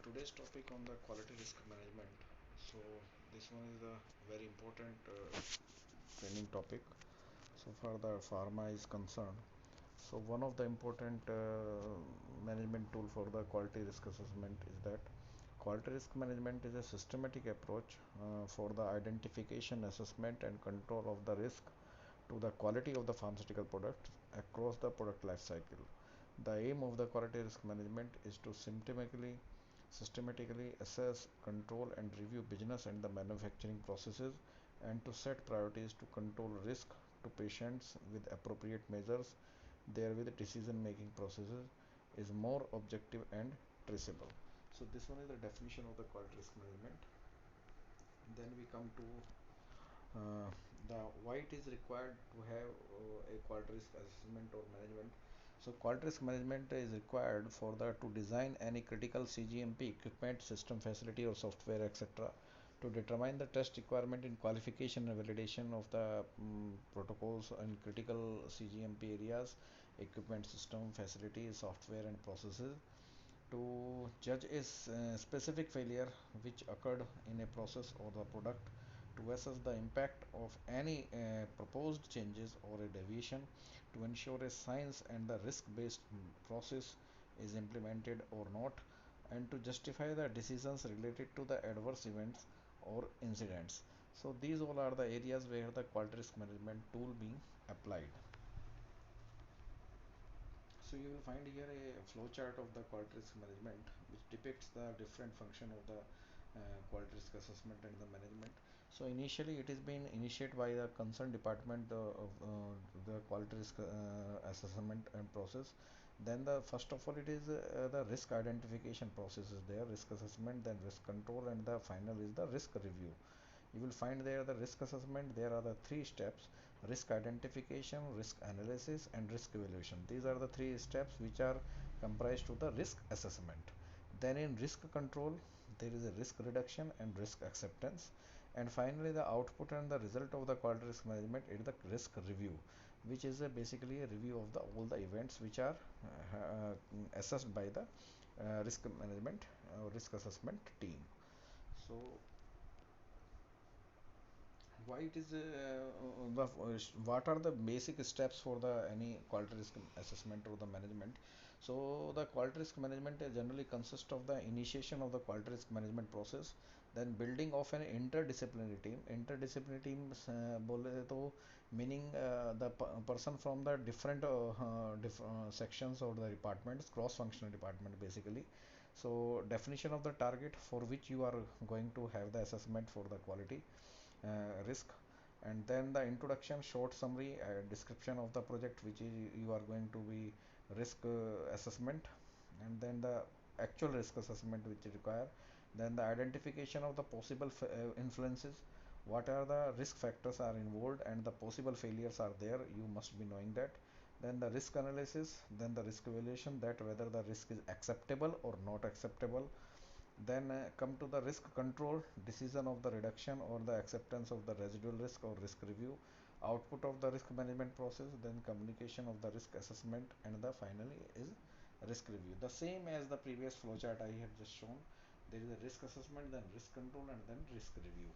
today's topic on the quality risk management. So this one is a very important training topic. So far the pharma is concerned. So one of the important management tool for the quality risk assessment is that quality risk management is a systematic approach for the identification, assessment, and control of the risk to the quality of the pharmaceutical product across the product life cycle. The aim of the quality risk management is to systematically assess, control, and review business and the manufacturing processes and to set priorities to control risk to patients with appropriate measures. Therewith, decision making processes is more objective and traceable. So, this one is the definition of the quality risk management. Then we come to the why it is required to have a quality risk assessment or management. So quality risk management is required for the to design any critical CGMP equipment, system, facility, or software, etc. To determine the test requirement in qualification and validation of the protocols and critical CGMP areas, equipment, system, facilities, software, and processes. To judge a specific failure which occurred in a process or the product, to assess the impact of any proposed changes or a deviation, to ensure a science and the risk-based process is implemented or not, and to justify the decisions related to the adverse events or incidents. So these all are the areas where the quality risk management tool being applied. So you will find here a flow chart of the quality risk management which depicts the different function of the quality risk assessment and the management. So initially it is been initiated by the concerned department of the quality risk assessment and process. Then the first of all it is the risk identification process is there, risk assessment, then risk control, and the final is the risk review. You will find there the risk assessment. There are the three steps: risk identification, risk analysis, and risk evaluation. These are the three steps which are comprised to the risk assessment. Then in risk control there is a risk reduction and risk acceptance, and finally the output and the result of the quality risk management is the risk review, which is basically a review of the all the events which are assessed by the risk management risk assessment team. So why it is what are the basic steps for the any quality risk assessment or the management. So the quality risk management generally consists of the initiation of the quality risk management process, then building of an interdisciplinary team बोले तो meaning the person from the different sections of the departments, cross functional department basically. So definition of the target for which you are going to have the assessment for the quality risk, and then the introduction, short summary, description of the project which is you are going to be risk assessment, and then the actual risk assessment which is required, then the identification of the possible influences, what are the risk factors are involved and the possible failures are there, you must be knowing that. Then the risk analysis, then the risk evaluation, that whether the risk is acceptable or not acceptable. Then come to the risk control, decision of the reduction or the acceptance of the residual risk or risk review, output of the risk management process, then communication of the risk assessment, and the finally is risk review. The same as the previous flowchart I have just shown. There is a risk assessment, then risk control, and then risk review.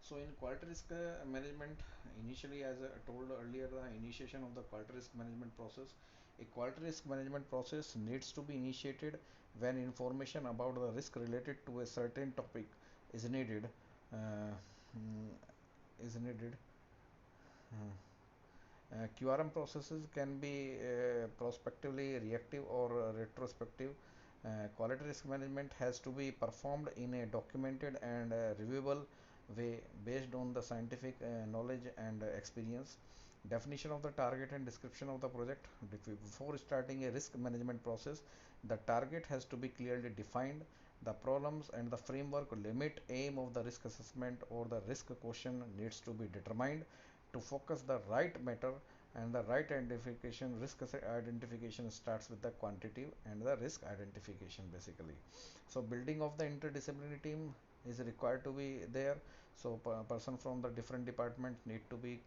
So in quality risk management, initially as I told earlier, the initiation of the quality risk management process, a quality risk management process needs to be initiated when information about the risk related to a certain topic is needed. Uh, is needed. QRM processes can be prospectively reactive or retrospective. Quality risk management has to be performed in a documented and reviewable way based on the scientific knowledge and experience. Definition of the target and description of the project. Before starting a risk management process, the target has to be clearly defined. The problems and the framework, limit, aim of the risk assessment or the risk quotient needs to be determined to focus the right matter, and the right identification. Risk identification starts with the quantitative and the risk identification basically. So building of the interdisciplinary team is required to be there. So person from the different departments need to be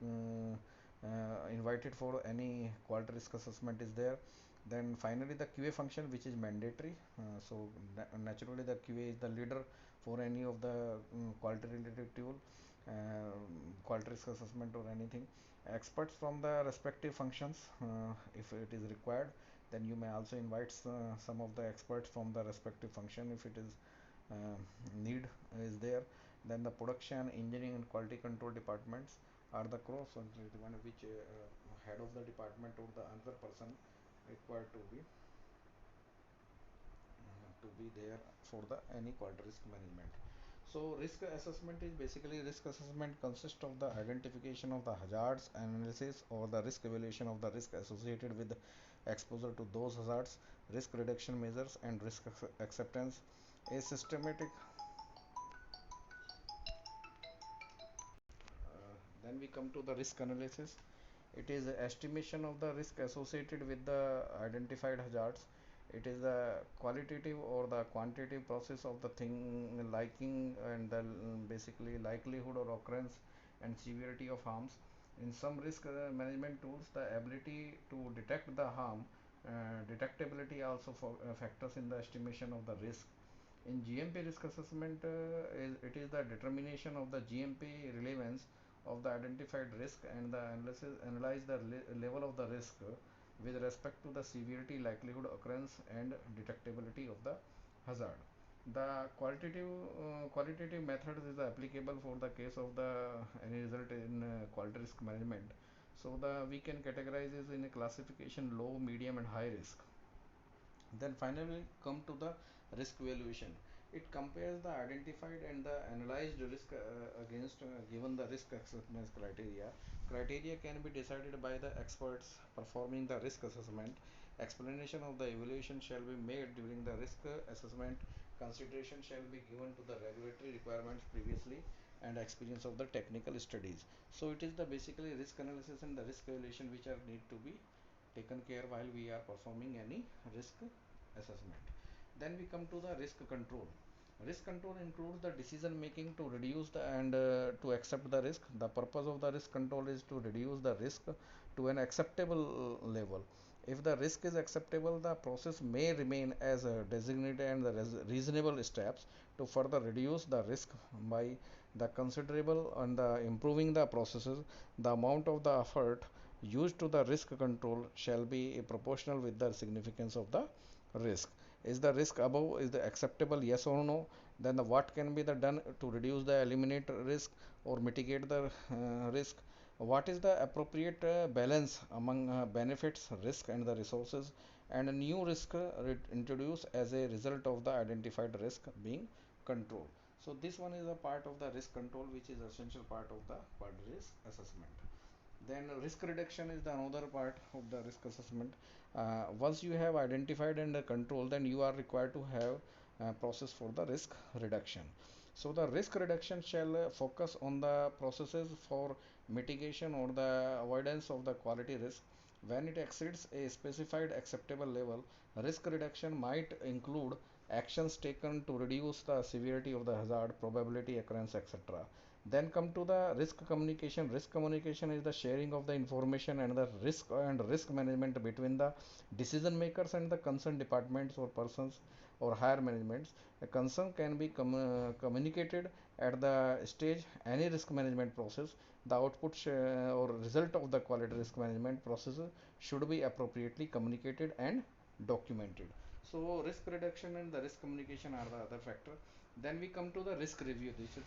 invited for any quality risk assessment is there. Then finally the QA function, which is mandatory. Naturally the QA is the leader for any of the quality related tool, quality risk assessment or anything. Experts from the respective functions, if it is required, then you may also invite some of the experts from the respective function if it is uh, need is there. Then the production, engineering and quality control departments are the cross-functional one which head of the department or the another person required to be there for the any quality risk management. So risk assessment is basically, risk assessment consists of the identification of the hazards, analysis or the risk evaluation of the risk associated with exposure to those hazards, risk reduction measures and risk acceptance. A systematic then we come to the risk analysis. It is a estimation of the risk associated with the identified hazards. It is a qualitative or the quantitative process of the thing liking and the basically likelihood or occurrence and severity of harms. In some risk management tools, the ability to detect the harm, detectability also factors in the estimation of the risk. In GMP risk assessment, it is the determination of the GMP relevance of the identified risk and the analyze the level of the risk with respect to the severity, likelihood, occurrence, and detectability of the hazard. The qualitative methods is applicable for the case of the any result in quality risk management. So the we can categorize this in a classification low, medium, and high risk. Then finally come to the risk evaluation. It compares the identified and the analyzed risk against given the risk acceptance criteria. Criteria can be decided by the experts performing the risk assessment. Explanation of the evaluation shall be made during the risk assessment. Consideration shall be given to the regulatory requirements previously and experience of the technical studies. So it is the basically risk analysis and the risk evaluation which are need to be taken care while we are performing any risk assessment. Then we come to the risk control. Risk control includes the decision making to reduce the and to accept the risk. The purpose of the risk control is to reduce the risk to an acceptable level. If the risk is acceptable, the process may remain as designated and the reasonable steps to further reduce the risk by the considerable and the improving the processes. The amount of the effort used to the risk control shall be proportional with the significance of the risk. Is the risk above is the acceptable, yes or no? Then the what can be the done to reduce the eliminate risk or mitigate the risk? What is the appropriate balance among benefits, risk and the resources, and a new risk introduced as a result of the identified risk being controlled? So this one is a part of the risk control which is essential part of the quality risk assessment. Then risk reduction is the another part of the risk assessment. Once you have identified and control, then you are required to have a process for the risk reduction. So the risk reduction shall focus on the processes for mitigation or the avoidance of the quality risk. When it exceeds a specified acceptable level, risk reduction might include actions taken to reduce the severity of the hazard, probability occurrence, etc. Then come to the risk communication. Risk communication is the sharing of the information and the risk management between the decision makers and the concerned departments or persons or higher managements. A concern can be communicated at the stage any risk management process. The output or result of the quality risk management process should be appropriately communicated and documented. So risk reduction and the risk communication are the other factor. Then we come to the risk review. This is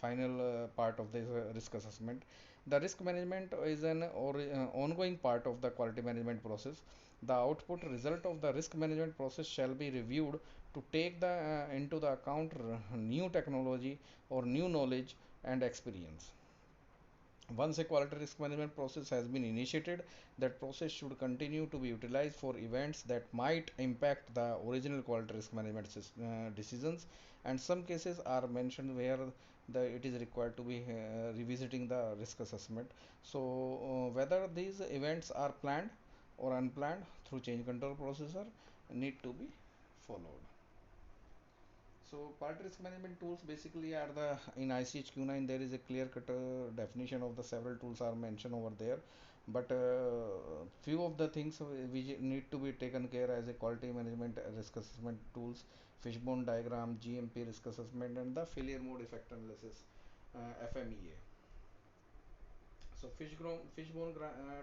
final part of this risk assessment. The risk management is an ongoing part of the quality management process. The output result of the risk management process shall be reviewed to take the into the account new technology or new knowledge and experience. Once a quality risk management process has been initiated, that process should continue to be utilized for events that might impact the original quality risk management decisions. And some cases are mentioned where it is required to be revisiting the risk assessment. So whether these events are planned or unplanned through change control processor need to be followed. So quality risk management tools basically are the in ICHQ9 there is a clear cut definition of the several tools are mentioned over there, but few of the things which need to be taken care as a quality management risk assessment tools, fishbone diagram, GMP risk assessment, and the failure mode effect analysis, FMEA. So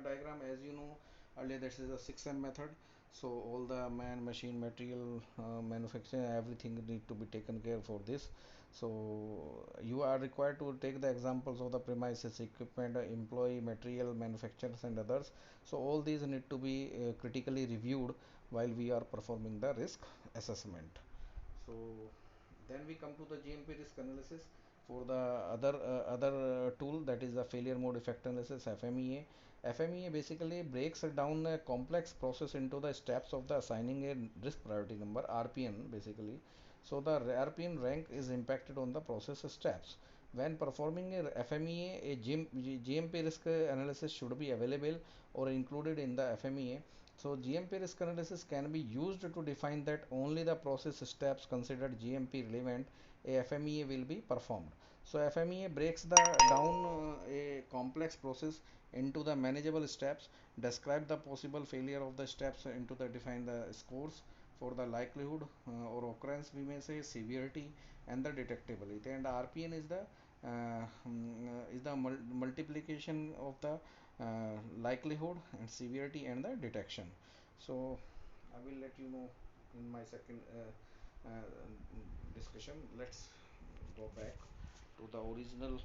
diagram, as you know earlier, this is a 6M method. So all the man, machine, material, manufacturing, everything need to be taken care for this. So you are required to take the examples of the premises, equipment, employee, material, manufacturers, and others. So all these need to be critically reviewed while we are performing the risk assessment. So then we come to the GMP risk analysis for the other tool, that is the failure mode effect analysis, FMEA. FMEA basically breaks down a complex process into the steps of the assigning a risk priority number, RPN basically. So the RPN rank is impacted on the process steps. When performing a FMEA, a GMP risk analysis should be available or included in the FMEA. So GMP risk analysis can be used to define that only the process steps considered GMP relevant a FMEA will be performed. So FMEA breaks down a complex process into the manageable steps, describe the possible failure of the steps into the define the scores for the likelihood or occurrence, we may say severity and the detectability, and RPN is the multiplication of the likelihood and severity and the detection. So I will let you know in my second discussion. Let's go back to the original